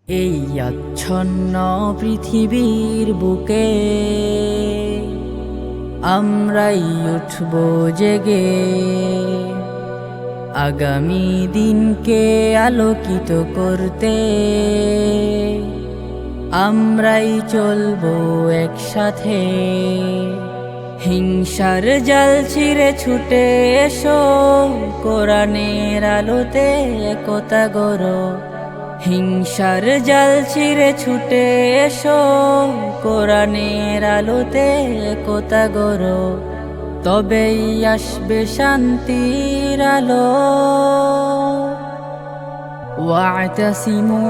এই আচ্ছন্ন পৃথিবীর বুকে আমরাই উঠব জেগে, আগামী দিনকে আলোকিত করতে আমরাই চলবো একসাথে। হিংসার জাল ছিঁড়ে ছুটে এসো, কোরআনের আলোতে একতা গড়ো। হিংসার জাল ছিঁড়ে ছুটে এসো, কোরআনের আলোতে একতা গড়ো। তবেই আসবে শান্তির আলো। ওয়া'তাসিমু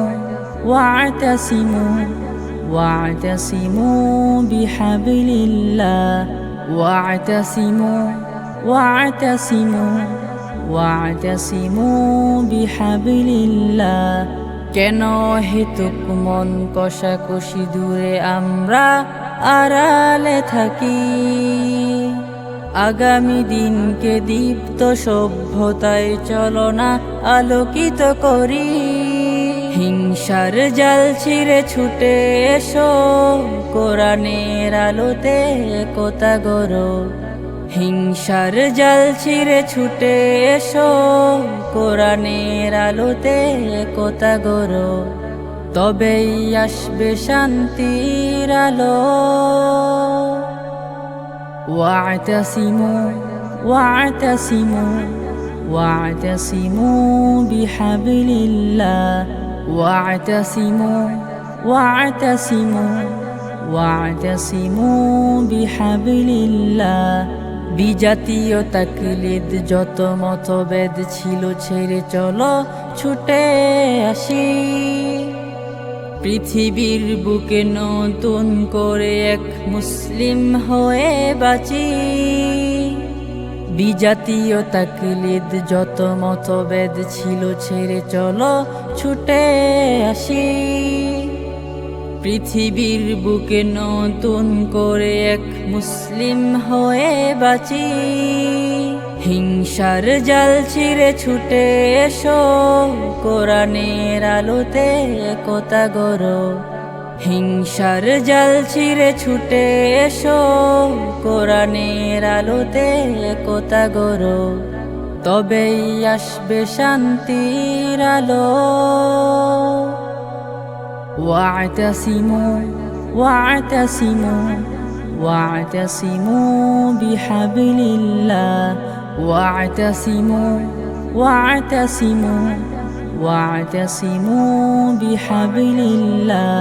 ওয়া'তাসিমু ওয়া'তাসিমু বিহাবলিল্লাহ। ওয়া'তাসিমু ওয়া'তাসিমু ওয়া'তাসিমু বিহাবলিল্লাহ। কেন হেতুক মন কষাকষি দূরে আমরা আড়ালে থাকি, আগামী দিনকে দীপ্ত সভ্যতায় চলো না আলোকিত করি। হিংসার জাল ছিঁড়ে ছুটে এসো, কোরআনের আলোতে একতা গড়ো। হিংসার জাল ছিঁড়ে ছুটে এসো, কোরআনের আলোতে একতা গড়ো। তবেই আসবে শান্তির আলো। ওয়া'তাসিমু ওয়া'তাসিমু ওয়া'তাসিমু বিহাবলিল্লাহ। ওয়া'তাসিমু ওয়া'তাসিমু ওয়া'তাসিমু বিহাবলিল্লাহ। বিজাতীয় তাকলিদ যত মতভেদ ছিল ছেড়ে চলো ছুটে আসি। পৃথিবীর বুকে নতুন করে এক মুসলিম হয়ে বাঁচি। বিজাতীয় তাকলিদ যত মতভেদ ছিল ছেড়ে চলো ছুটে আসি। পৃথিবীর বুকে নতুন করে এক মুসলিম হয়ে বাঁচি। হিংসার জাল ছিঁড়ে ছুটে এসো, কোরআনের আলোতে একতা গড়ো। হিংসার জাল ছিঁড়ে ছুটে এসো, কোরআনের আলোতে একতা গড়ো। তবেই আসবে শান্তির আলো। ওয়া'তাসিমু ওয়া'তাসিমু ওয়া'তাসিমু বিহাবলিল্লাহ। ওয়া'তাসিমু ওয়া'তাসিমু ওয়া'তাসিমু বিহাবলিল্লাহ।